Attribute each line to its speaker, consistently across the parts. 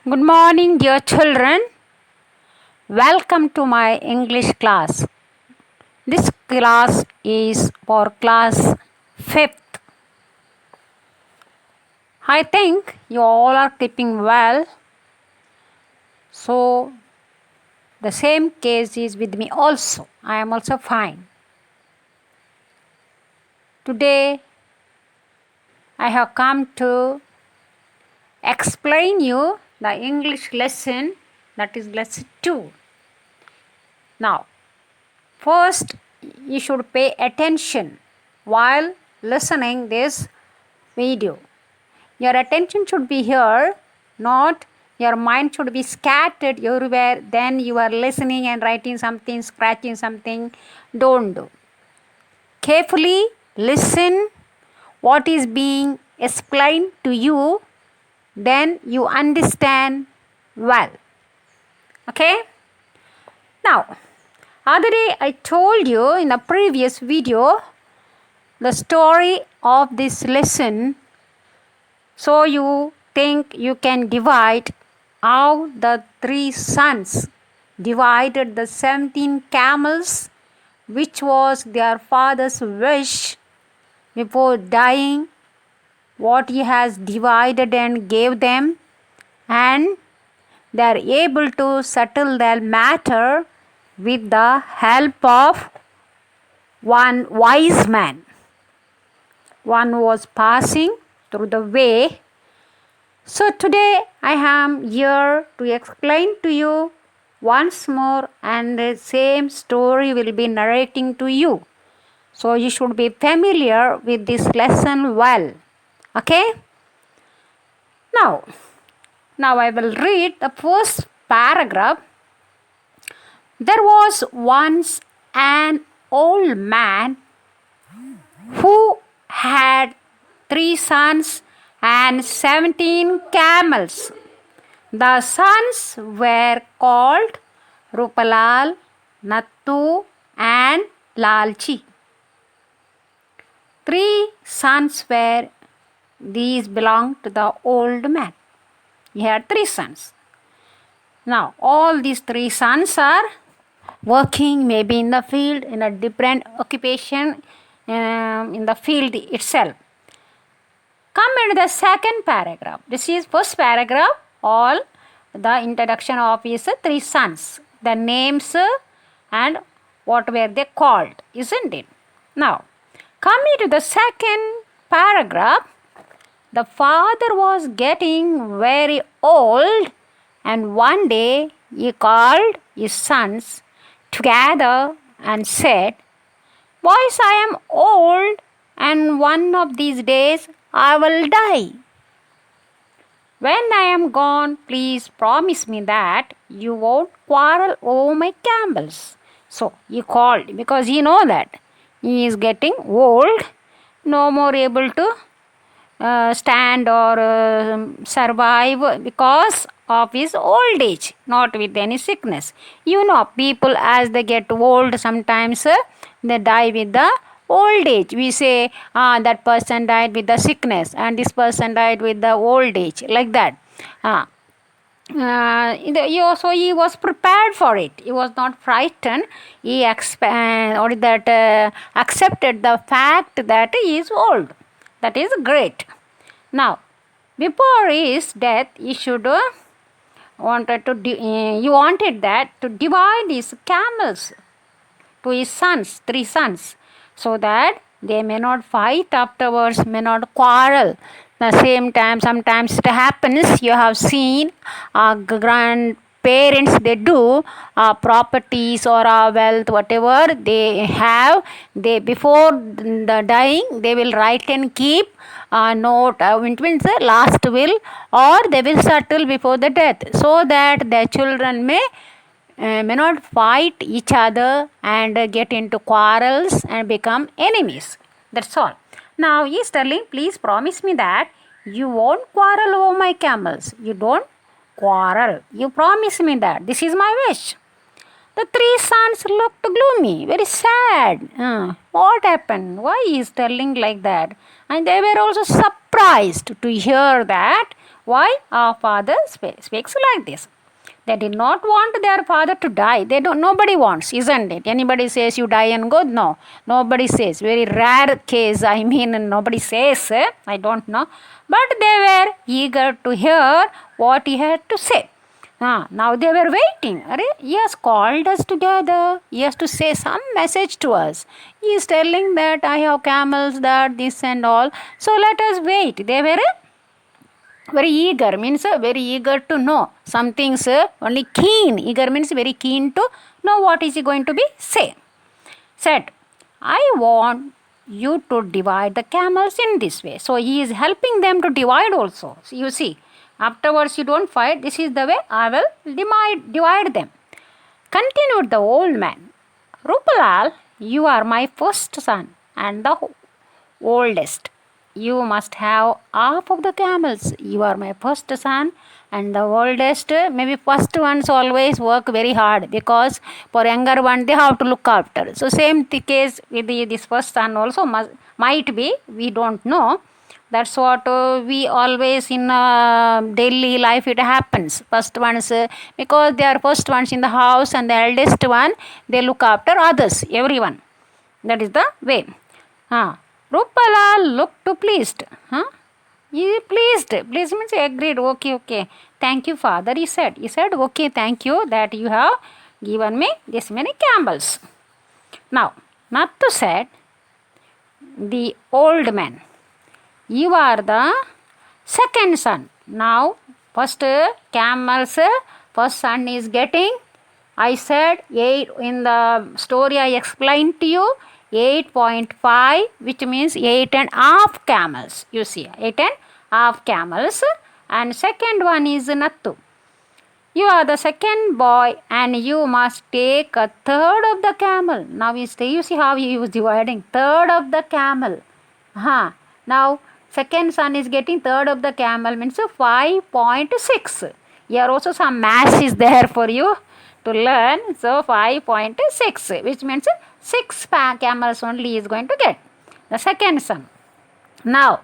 Speaker 1: Good morning, dear children. Welcome to my English class. This class is for class 5th. I think you all are keeping well. So, the same case is with me also. I am also fine. Today, I have come to explain you the English lesson, that is lesson 2. Now, first, you should pay attention while listening this video. Your attention should be here, not your mind should be scattered everywhere. Then you are listening and writing something, scratching something. Don't do. Carefully listen what is being explained to you, then you understand well. Okay? Now, other day I told you in the previous video the story of this lesson, so you think you can divide how the 3 sons divided the 17 camels, which was their father's wish before dying, what he has divided and gave them, and they are able to settle their matter with the help of one wise man. One was passing through the way. So today I am here to explain to you once more, and the same story will be narrating to you. So you should be familiar with this lesson well. Okay? Now I will read the first paragraph. There was once an old man who had 3 sons and 17 camels. The sons were called Rupalal, Nattu, and Lalchi. 3 sons were these belonged to the old man. He had 3 sons. Now, all these 3 sons are working maybe in the field, in a different occupation in the field itself. Come into the second paragraph. This is first paragraph. All the introduction of his 3 sons, the names and what were they called, isn't it? Now, coming to the second paragraph, the father was getting very old, and one day he called his sons together and said, "Boys, I am old, and one of these days I will die. When I am gone, please promise me that you won't quarrel over my camels." So he called because he know that he is getting old, no more able to stand or survive because of his old age, not with any sickness. You know, people as they get old, sometimes they die with the old age. We say that person died with the sickness and this person died with the old age, like that. So he was prepared for it. He was not frightened. He accepted the fact that he is old. That is great. Now, before his death, he should he wanted that to divide his camels to his sons, 3 sons, so that they may not fight afterwards, may not quarrel. The same time, sometimes it happens, you have seen grandparents, they do properties or wealth, whatever they have, they before the dying, they will write and keep note, it means last will, or they will settle before the death, so that their children may not fight each other and get into quarrels and become enemies. That's all. Now he is telling, please promise me that you won't quarrel over my camels. You don't quarrel. You promise me that. This is my wish. The 3 sons looked gloomy, very sad. What happened? Why he is telling like that? And they were also surprised to hear that Why our father speaks like this? They did not want their father to die. Nobody wants, isn't it? Anybody says you die and go? No, nobody says. Very rare case. I mean, nobody says. I don't know, but they were eager to hear what he had to say. Now they were waiting. He has called us together. He has to say some message to us. He is telling that I have camels, that this and all. So let us wait. They were very eager, means very eager to know. Some things only keen. Eager means very keen to know what is he going to be say. Said, I want you to divide the camels in this way. So he is helping them to divide also. So you see, afterwards you don't fight. This is the way I will divide them. Continued the old man. Rupalal, you are my first son and the oldest. You must have half of the camels. You are my first son and the oldest. Maybe first ones always work very hard because for younger one they have to look after. So same case with this first son also might be. We don't know. That's what we always in daily life it happens. First ones because they are first ones in the house and the eldest one they look after others, everyone. That is the way. Rupalal looked pleased. He pleased. Pleased means agreed. Okay. Thank you, father. He said, okay, thank you that you have given me this many camels. Now, Nattu said, the old man, you are the second son. Now, first camels, first son is getting. I said 8 in the story I explained to you. 8.5, which means 8.5 camels. You see, 8.5 camels. And second one is Nattu. You are the second boy and you must take a third of the camel. Now you see how he was dividing. Third of the camel. Now second son is getting third of the camel, means 5.6. Here also some mass is there for you to learn. So 5.6, which means 6 camels only is going to get. The second son. Now,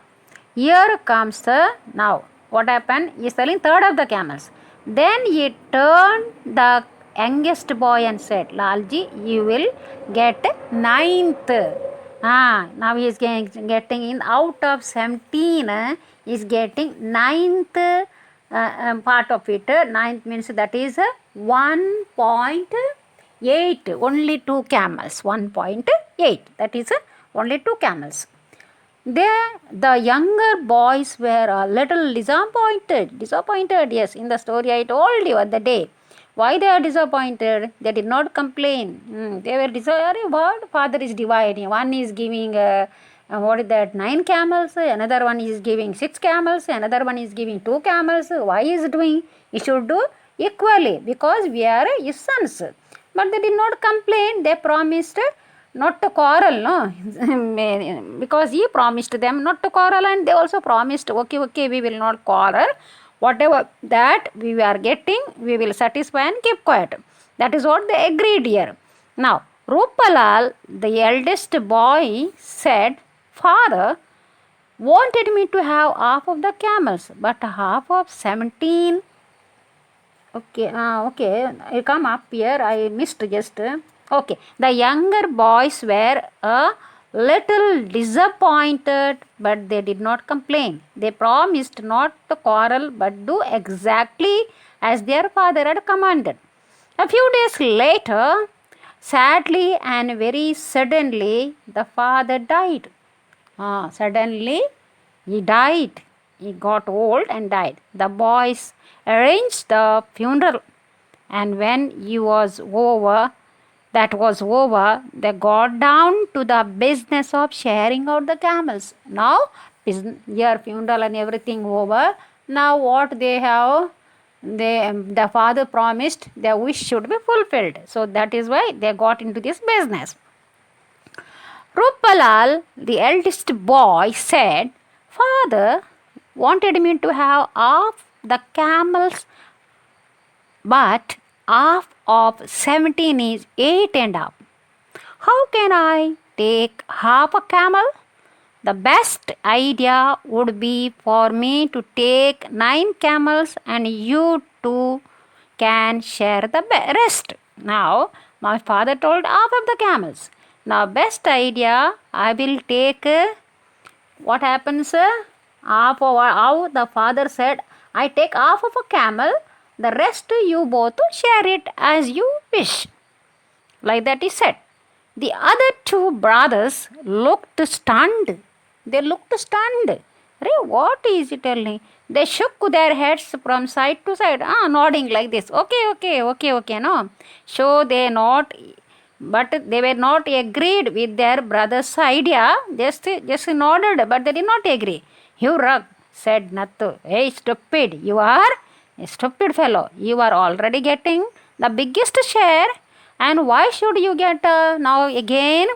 Speaker 1: here comes now what happened? He is telling third of the camels. Then he turned the youngest boy and said, Lalji, you will get ninth. Now he is getting in out of 17, he is getting ninth part of it. Ninth means that is 1.8, only 2 camels, 1.8, that is only 2 camels. The younger boys were a little disappointed, yes, in the story I told you at the day. Why they are disappointed? They did not complain. They were disappointed. What? Father is dividing. One is giving, 9 camels. Another one is giving 6 camels. Another one is giving 2 camels. Why is it doing? He should do equally because we are his sons. But they did not complain. They promised not to quarrel, no? Because he promised them not to quarrel and they also promised, okay, we will not quarrel. Whatever that we are getting, we will satisfy and keep quiet. That is what they agreed here. Now, Rupalal, the eldest boy, said, Father wanted me to have half of the camels, but half of 17. Okay, I come up here, I missed just. Okay, the younger boys were a little disappointed, but they did not complain. They promised not to quarrel, but do exactly as their father had commanded. A few days later, sadly and very suddenly, the father died. Suddenly, he died. He got old and died. The boys arranged the funeral, and when he was over, they got down to the business of sharing out the camels. Now, your funeral and everything over. Now, what they have, the father promised their wish should be fulfilled. So, that is why they got into this business. Rupalal, the eldest boy, said, Father wanted me to have half the camels, but half of 17 is 8.5. How can I take half a camel? the best idea would be for me to take 9 camels and you two can share the rest. Now, my father told half of the camels. Now, best idea, I will take what happens? How the father said, I take half of a camel, the rest you both share it as you wish. Like that he said. The other two brothers looked stunned. They looked stunned. What is he telling? They shook their heads from side to side, nodding like this. Okay, no. So they not, but they were not agreed with their brother's idea. Just nodded, but they did not agree. You rug, said Nattu. Hey, stupid, you are a stupid fellow. You are already getting the biggest share. And why should you get now again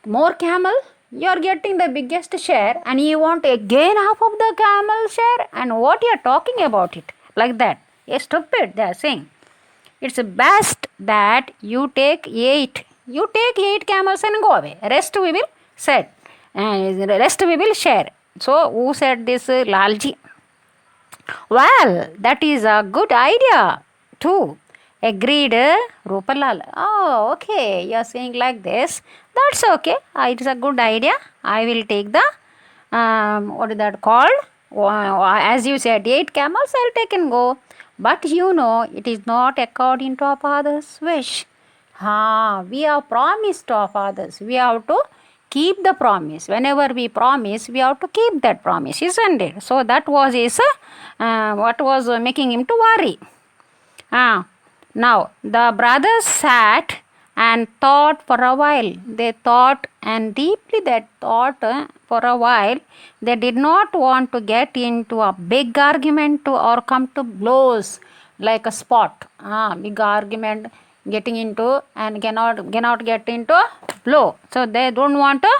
Speaker 1: more camel? You are getting the biggest share and you want again half of the camel share. And what you are talking about it like that? You're stupid, they are saying. It's best that you take 8. You take 8 camels and go away. Rest we will share. Rest we will share. So who said this? Lalji. Well, that is a good idea too. Agreed, Rupalal. Oh, okay. You are saying like this. That's okay. It's a good idea. I will take the what is that called? As you said, 8 camels. I'll take and go. But you know, it is not according to our father's wish. We have promised to our fathers. We have to keep the promise. Whenever we promise, we have to keep that promise, isn't it? So that was his what was making him to worry. Now the brothers sat and thought for a while. They thought and deeply they thought for a while. They did not want to get into a big argument or come to blows like a spot. Big argument getting into and cannot get into blow. So they don't want to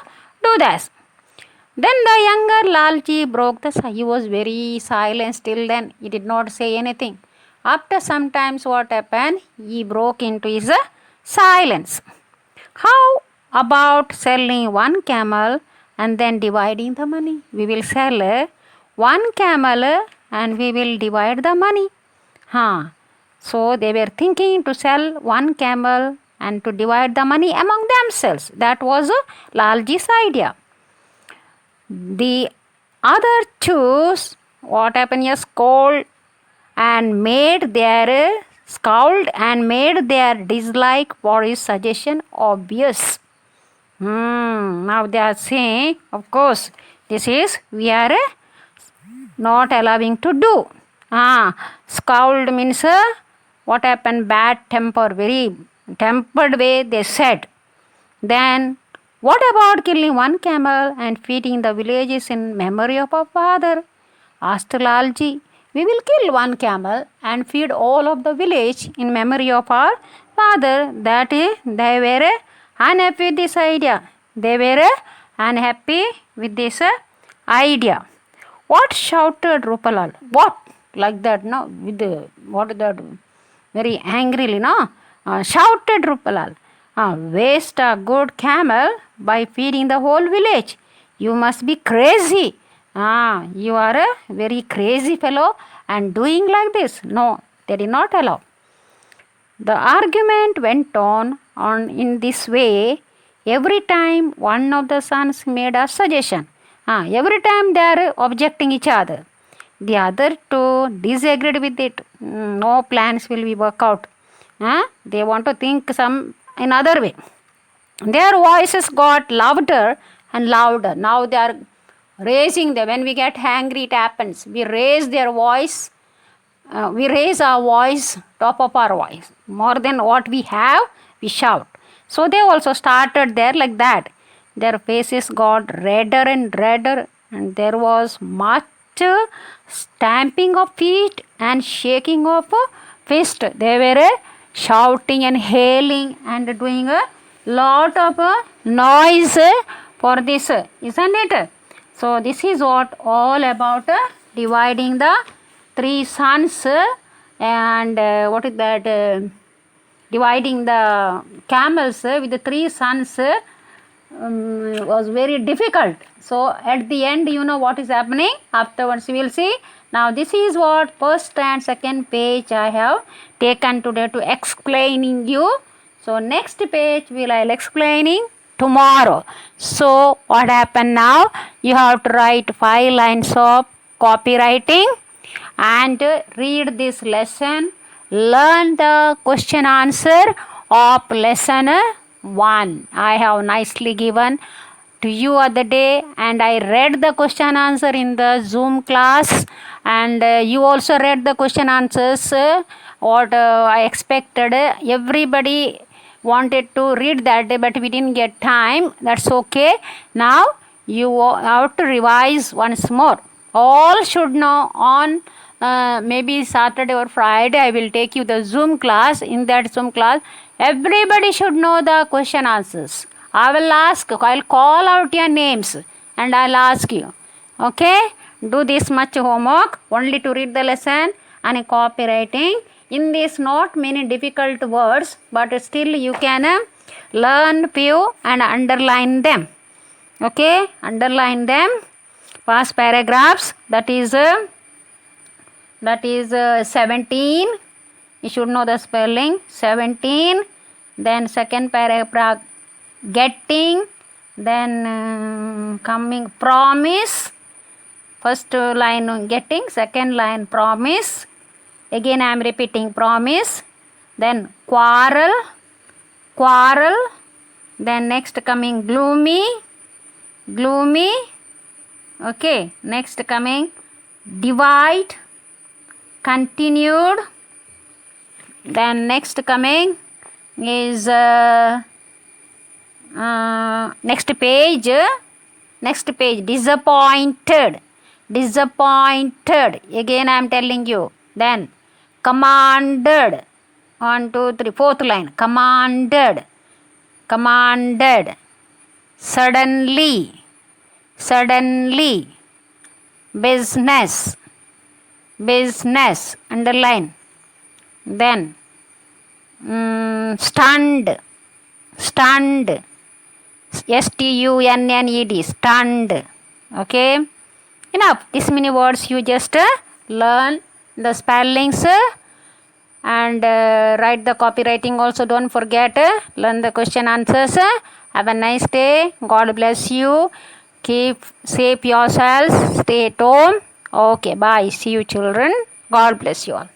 Speaker 1: do this. Then the younger Lalji broke the silence. He was very silent still then. He did not say anything. After some times what happened? He broke into his silence. How about selling 1 camel and then dividing the money? We will sell 1 camel and we will divide the money. So they were thinking to sell 1 camel and to divide the money among themselves. That was Lalji's idea. The other two, what happened? Yes, scowled and made their dislike for his suggestion obvious. Now they are saying, of course, this is we are not allowing to do. Scowled means what happened? Bad temper, very tempered way they said. Then what about killing 1 camel and feeding the villages in memory of our father? Asked Lalji. We will kill 1 camel and feed all of the village in memory of our father. That is, they were unhappy with this idea. They were unhappy with this idea. What shouted Rupalal? What? Like that, no? With the, what is that? Very angrily, no? Shouted Rupalal. Waste a good camel by feeding the whole village. You must be crazy. You are a very crazy fellow and doing like this. No, they did not allow. The argument went on in this way. Every time one of the sons made a suggestion, every time they are objecting each other, the other two disagreed with it. No plans will be worked out. They want to think some another way. Their voices got louder and louder. Now they are raising them. When we get angry, it happens. We raise their voice. We raise our voice, top of our voice. More than what we have, we shout. So they also started there like that. Their faces got redder and redder, and there was much stamping of feet and shaking of fist. They were shouting and hailing and doing a lot of noise for this, isn't it? So this is what all about dividing the 3 sons and what is that? Dividing the camels with the 3 sons was very difficult. So at the end, you know what is happening. Afterwards, we will see. Now this is what first and second page I have taken today to explaining you. So next page I'll explaining tomorrow. So what happened now? You have to write 5 lines of copywriting and read this lesson. Learn the question answer of lesson 1. I have nicely given to you other day, and I read the question answer in the Zoom class, and you also read the question answers what I expected. Everybody wanted to read that day, but we didn't get time. That's okay. Now you have to revise once more. All should know on maybe Saturday or Friday I will take you the Zoom class. In that Zoom class, everybody should know the question answers. I will ask, I'll call out your names and I'll ask you. Okay? Do this much homework only to read the lesson and copywriting. In this not many difficult words, but still you can learn few and underline them. Okay? Underline them. Past paragraphs, that is 17. You should know the spelling. 17. Then second paragraph, getting. Then coming, promise. First line getting, second line promise. Again I am repeating promise. Then quarrel. Then next coming gloomy. Okay, next coming divide, continued. Then next coming is next page disappointed. Again I am telling you. Then commanded. 1 2 3 fourth line, commanded. Suddenly, business, underline. Then stunned, stunned, stunned. Okay, enough. This many words you just learn the spellings and write the copywriting also. Don't forget, learn the question answers. Have a nice day. God bless you. Keep safe yourselves. Stay at home. Okay, bye. See you children. God bless you all.